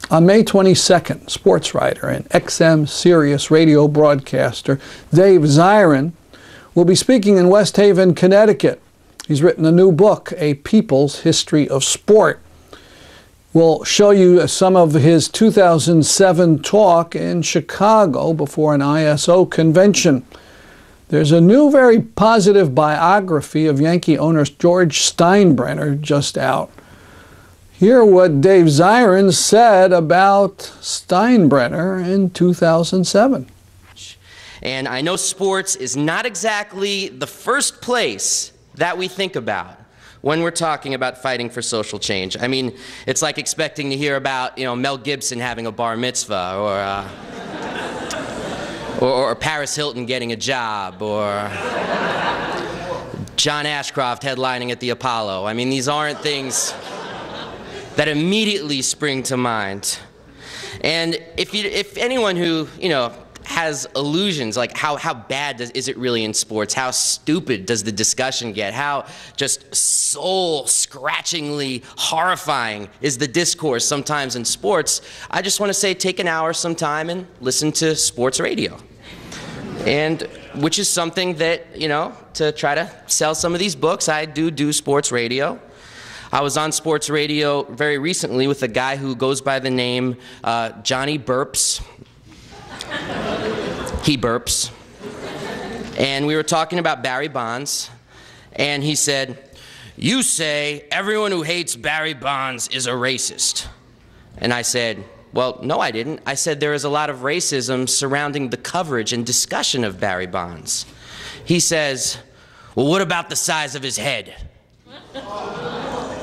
On May 22nd, sports writer and XM Sirius radio broadcaster Dave Zirin will be speaking in West Haven, Connecticut. He's written a new book, A People's History of Sport. We'll show you some of his 2007 talk in Chicago before an ISO convention. There's a new, very positive biography of Yankee owner George Steinbrenner just out. Hear what Dave Zirin said about Steinbrenner in 2007. And I know sports is not exactly the first place that we think about when we're talking about fighting for social change. I mean, it's like expecting to hear about, Mel Gibson having a bar mitzvah, or Paris Hilton getting a job, or John Ashcroft headlining at the Apollo. I mean, these aren't things that immediately spring to mind. And if anyone who, has illusions, like how bad is it really in sports? How stupid does the discussion get? How just soul-scratchingly horrifying is the discourse sometimes in sports? I just want to say, take an hour sometime and listen to sports radio. And which is something that, to try to sell some of these books, I do sports radio. I was on sports radio very recently with a guy who goes by the name Johnny Burps. He burps. And we were talking about Barry Bonds, and he said, "You say everyone who hates Barry Bonds is a racist." And I said, "Well, no, I didn't. I said there is a lot of racism surrounding the coverage and discussion of Barry Bonds." He says, "Well, what about the size of his head?"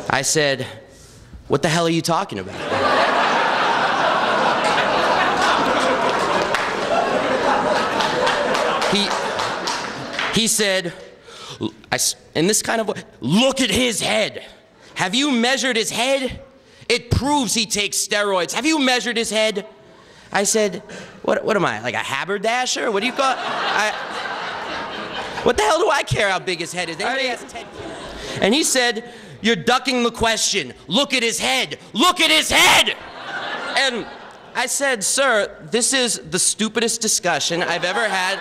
I said, "What the hell are you talking about?" He said, in this kind of way, "Look at his head. Have you measured his head? It proves he takes steroids. Have you measured his head?" I said, what am I, like a haberdasher? What do you call it? What the hell do I care how big his head is? Anybody has 10 kids. And he said, "You're ducking the question. Look at his head. Look at his head." And I said, "Sir, this is the stupidest discussion I've ever had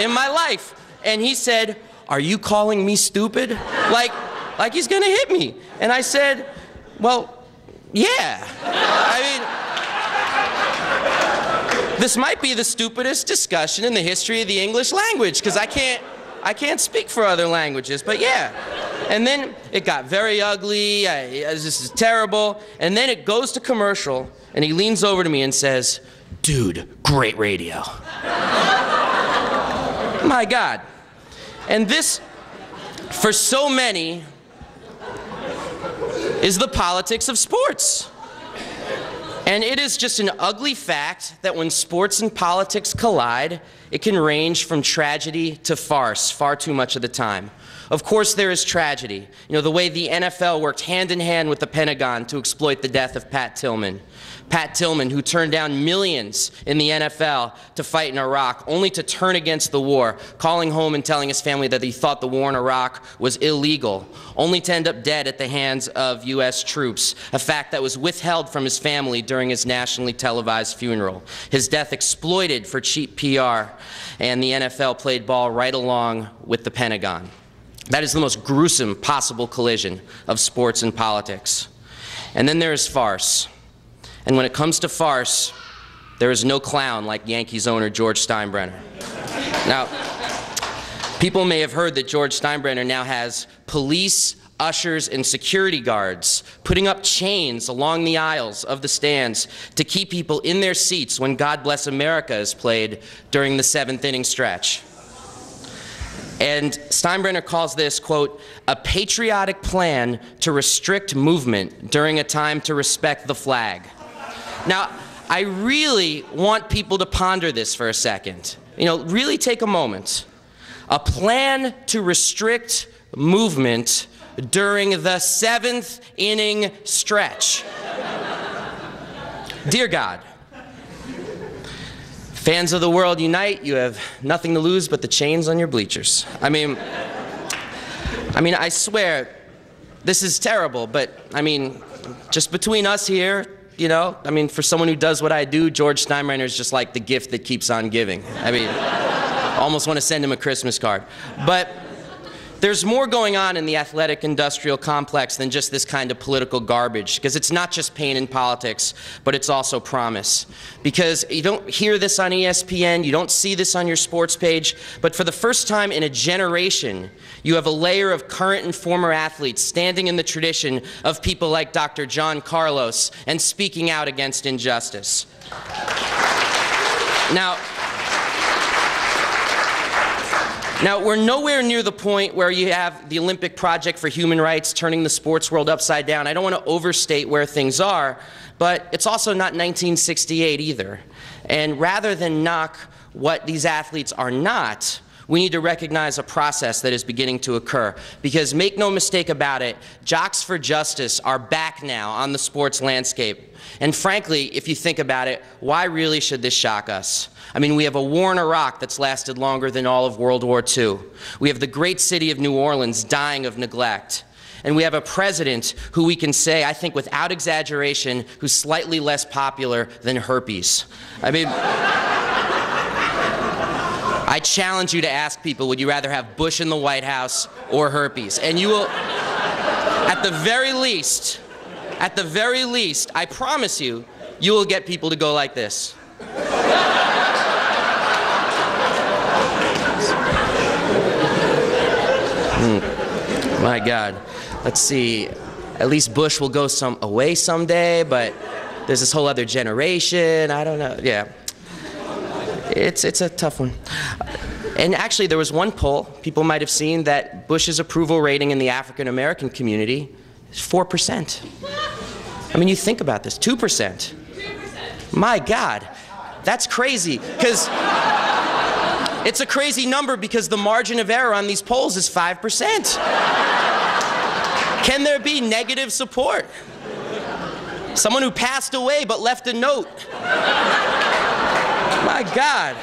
in my life." And he said, "Are you calling me stupid?" Like he's gonna hit me. And I said, "Well, yeah. I mean, this might be the stupidest discussion in the history of the English language, because I can't speak for other languages, but yeah." And then it got very ugly. This is terrible. And then it goes to commercial, and he leans over to me and says, "Dude, great radio." My God. And this, for so many, is the politics of sports. And it is just an ugly fact that when sports and politics collide, it can range from tragedy to farce far too much of the time. Of course there is tragedy. The way the NFL worked hand in hand with the Pentagon to exploit the death of Pat Tillman. Pat Tillman, who turned down millions in the NFL to fight in Iraq, only to turn against the war, calling home and telling his family that he thought the war in Iraq was illegal, only to end up dead at the hands of U.S. troops, a fact that was withheld from his family during his nationally televised funeral. His death exploited for cheap PR, and the NFL played ball right along with the Pentagon. That is the most gruesome possible collision of sports and politics. And then there is farce. And when it comes to farce, there is no clown like Yankees owner George Steinbrenner. Now, people may have heard that George Steinbrenner now has police, ushers, and security guards putting up chains along the aisles of the stands to keep people in their seats when God Bless America is played during the 7th inning stretch. And Steinbrenner calls this, quote, "a patriotic plan to restrict movement during a time to respect the flag." Now, I really want people to ponder this for a second. Really take a moment. A plan to restrict movement during the 7th inning stretch. Dear God, fans of the world unite. You have nothing to lose but the chains on your bleachers. I mean, I swear, this is terrible, but just between us here, you know, I mean, for someone who does what I do, George Steinbrenner is just like the gift that keeps on giving. I mean, almost want to send him a Christmas card. But there's more going on in the athletic industrial complex than just this kind of political garbage, because it's not just pain in politics, but it's also promise. Because you don't hear this on ESPN, you don't see this on your sports page, but for the first time in a generation, you have a layer of current and former athletes standing in the tradition of people like Dr. John Carlos and speaking out against injustice. Now, we're nowhere near the point where you have the Olympic Project for Human Rights turning the sports world upside down. I don't want to overstate where things are, but it's also not 1968 either. And rather than knock what these athletes are not, we need to recognize a process that is beginning to occur. Because make no mistake about it, jocks for justice are back now on the sports landscape. And frankly, if you think about it, why really should this shock us? I mean, we have a war in Iraq that's lasted longer than all of World War II. We have the great city of New Orleans dying of neglect. And we have a president who we can say, I think without exaggeration, who's slightly less popular than herpes. I mean, I challenge you to ask people, would you rather have Bush in the White House or herpes? And you will, at the very least, I promise you, you will get people to go like this. My God. Let's see. At least Bush will go away someday, but there's this whole other generation. I don't know. Yeah. It's a tough one. And actually, there was one poll people might have seen that Bush's approval rating in the African American community is 4%. I mean, you think about this, 2%. My God, that's crazy. Because it's a crazy number because the margin of error on these polls is 5%. Can there be negative support? Someone who passed away but left a note. My God.